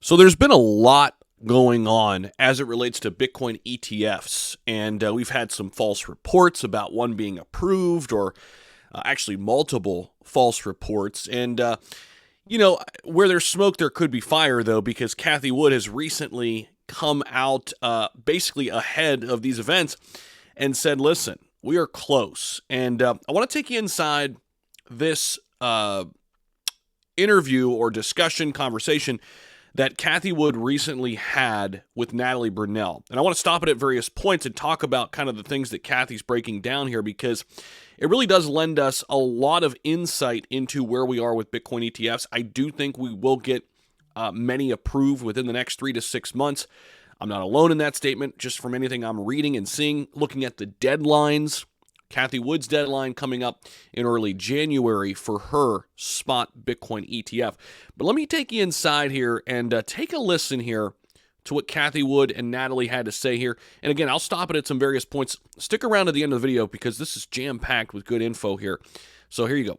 So there's been a lot going on as it relates to Bitcoin ETFs, and we've had some false reports about one being approved, or actually multiple false reports. And where there's smoke, there could be fire, though, because Cathie Wood has recently come out basically ahead of these events and said, "Listen, we are close." And I want to take you inside this interview or discussion conversation that Cathie Wood recently had with Natalie Brunell. And I want to stop it at various points and talk about kind of the things that Cathie's breaking down here, because it really does lend us a lot of insight into where we are with Bitcoin ETFs. I do think we will get many approved within the next 3 to 6 months. I'm not alone in that statement, just from anything I'm reading and seeing, looking at the deadlines. Cathie Wood's deadline coming up in early January for her spot Bitcoin ETF. But let me take you inside here and take a listen here to what Cathie Wood and Natalie had to say here. And again, I'll stop it at some various points. Stick around to the end of the video because this is jam-packed with good info here. So here you go.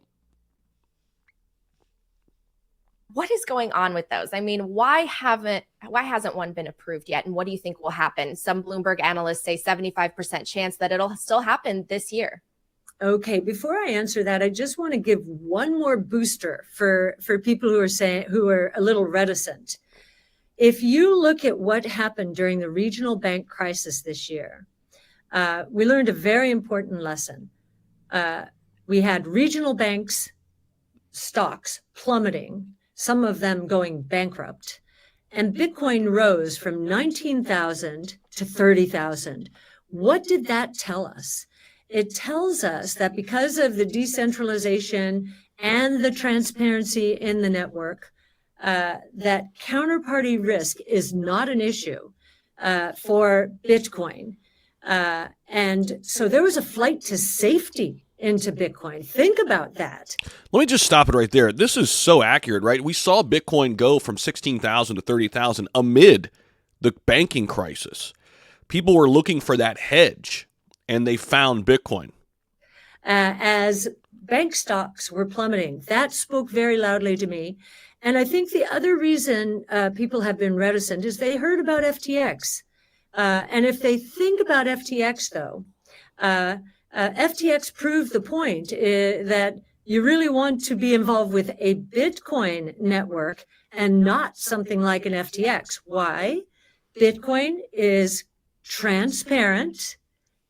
What is going on with those? I mean, why hasn't one been approved yet? And what do you think will happen? Some Bloomberg analysts say 75% chance that it'll still happen this year. Okay, before I answer that, I just want to give one more booster for people who are a little reticent. If you look at what happened during the regional bank crisis this year, we learned a very important lesson. We had regional banks stocks plummeting, some of them going bankrupt, and Bitcoin rose from 19,000 to 30,000. What did that tell us? It tells us that because of the decentralization and the transparency in the network, that counterparty risk is not an issue for Bitcoin. And so there was a flight to safety into Bitcoin. Think about that. Let me just stop it right there. This is so accurate, right? We saw Bitcoin go from 16,000 to 30,000 amid the banking crisis. People were looking for that hedge, and they found Bitcoin. As bank stocks were plummeting, that spoke very loudly to me. And I think the other reason people have been reticent is they heard about FTX. And if they think about FTX, though, FTX proved the point that you really want to be involved with a Bitcoin network and not something like an FTX. Why? Bitcoin is transparent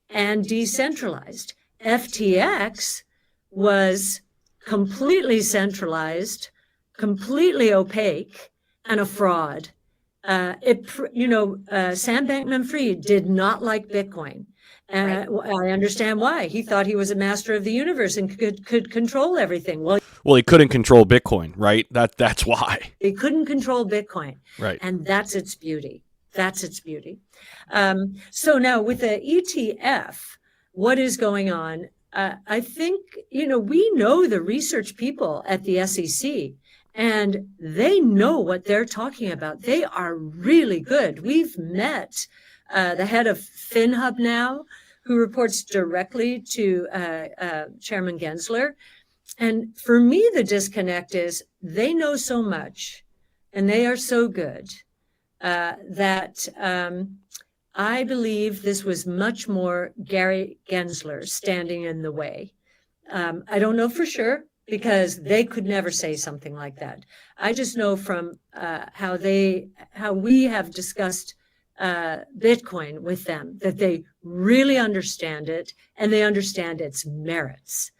and decentralized. FTX was completely centralized, completely opaque, and a fraud. Sam Bankman-Fried did not like Bitcoin. I understand why. He thought he was a master of the universe and could control everything. Well, he couldn't control Bitcoin, right? That's why. He couldn't control Bitcoin. Right. And that's its beauty. That's its beauty. So now with the ETF, what is going on? I think, we know the research people at the SEC, and they know what they're talking about. They are really good. We've met the head of FinHub now, who reports directly to Chairman Gensler. And for me, the disconnect is they know so much and they are so good that I believe this was much more Gary Gensler standing in the way. I don't know for sure, because they could never say something like that. I just know from how we have discussed Bitcoin with them that they really understand it and they understand its merits.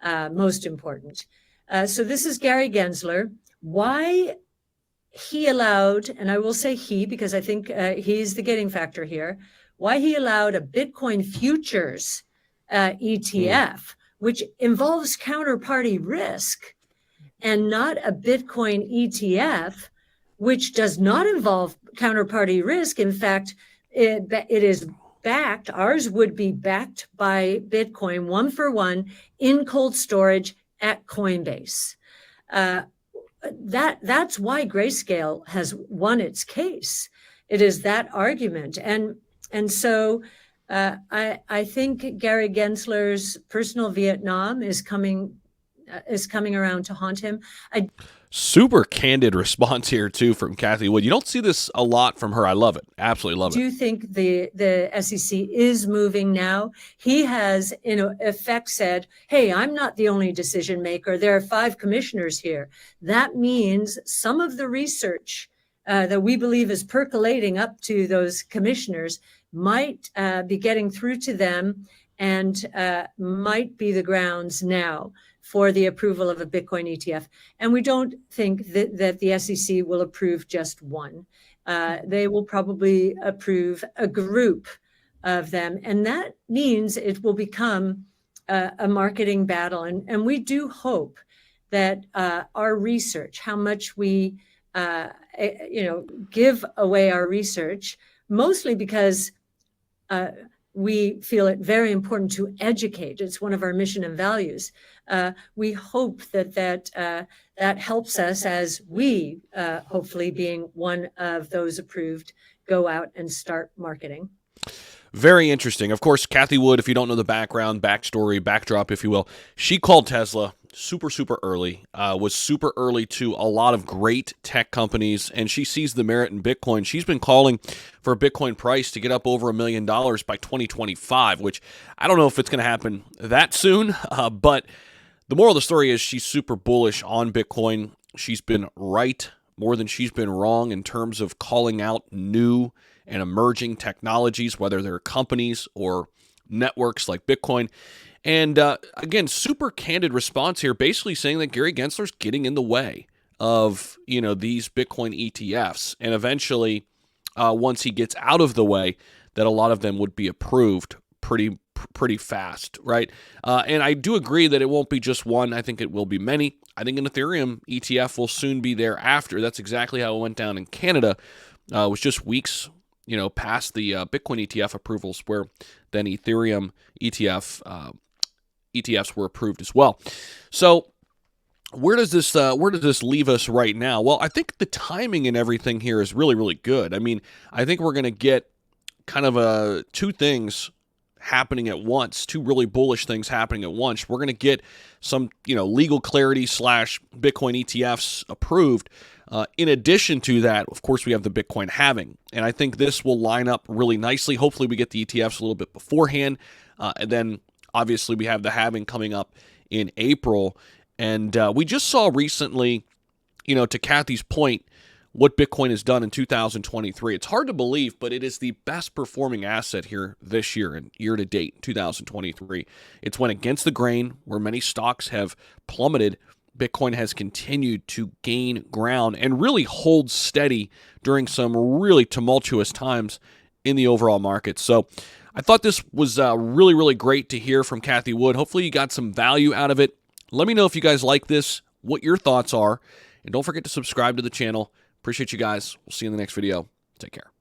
Most important. So this is Gary Gensler. Why he allowed, and I will say he because I think he's the gating factor here, why he allowed a Bitcoin futures ETF, which involves counterparty risk, and not a Bitcoin ETF, which does not involve counterparty risk. In fact, it is backed, ours would be backed by Bitcoin 1-for-1 in cold storage at Coinbase. That's why Grayscale has won its case. It is that argument. And so I think Gary Gensler's personal Vietnam is coming is coming around to haunt him. Super candid response here too from Cathie Wood. You don't see this a lot from her. I love it. Absolutely love it. Do you think the SEC is moving now? He has, in effect, said, hey, I'm not the only decision maker. There are 5 commissioners here. That means some of the research that we believe is percolating up to those commissioners might be getting through to them and might be the grounds now for the approval of a Bitcoin ETF. And we don't think that the SEC will approve just one. They will probably approve a group of them. And that means it will become a marketing battle. And we do hope that our research, how much we give away our research, mostly because we feel it very important to educate. It's one of our mission and values. We hope that helps us as we, hopefully being one of those approved, go out and start marketing. Very interesting. Of course, Cathie Wood, if you don't know the background, backstory, backdrop, if you will, she called Tesla super early, was super early to a lot of great tech companies, and she sees the merit in Bitcoin. She's been calling for a Bitcoin price to get up over $1 million by 2025, which I don't know if it's going to happen that soon, but the moral of the story is she's super bullish on Bitcoin. She's been right more than she's been wrong in terms of calling out new and emerging technologies, whether they're companies or networks like Bitcoin. And again, super candid response here, basically saying that Gary Gensler's getting in the way of, these Bitcoin ETFs. And eventually, once he gets out of the way, that a lot of them would be approved pretty fast, right? And I do agree that it won't be just one. I think it will be many. I think an Ethereum ETF will soon be there after. That's exactly how it went down in Canada. It was just weeks past the Bitcoin ETF approvals, where then Ethereum ETFs were approved as well. So where does this leave us right now? Well, I think the timing and everything here is really good. I mean, I think we're going to get kind of two things happening at once, two really bullish things happening at once. We're going to get some, legal clarity / Bitcoin ETFs approved. In addition to that, of course, we have the Bitcoin halving. And I think this will line up really nicely. Hopefully we get the ETFs a little bit beforehand. And then obviously we have the halving coming up in April. And we just saw recently, to Cathie's point, what Bitcoin has done in 2023. It's hard to believe, but it is the best performing asset here this year and year to date, 2023. It's went against the grain where many stocks have plummeted. Bitcoin has continued to gain ground and really hold steady during some really tumultuous times in the overall market. So I thought this was really great to hear from Cathie Wood. Hopefully you got some value out of it. Let me know if you guys like this, what your thoughts are, and don't forget to subscribe to the channel. Appreciate you guys. We'll see you in the next video. Take care.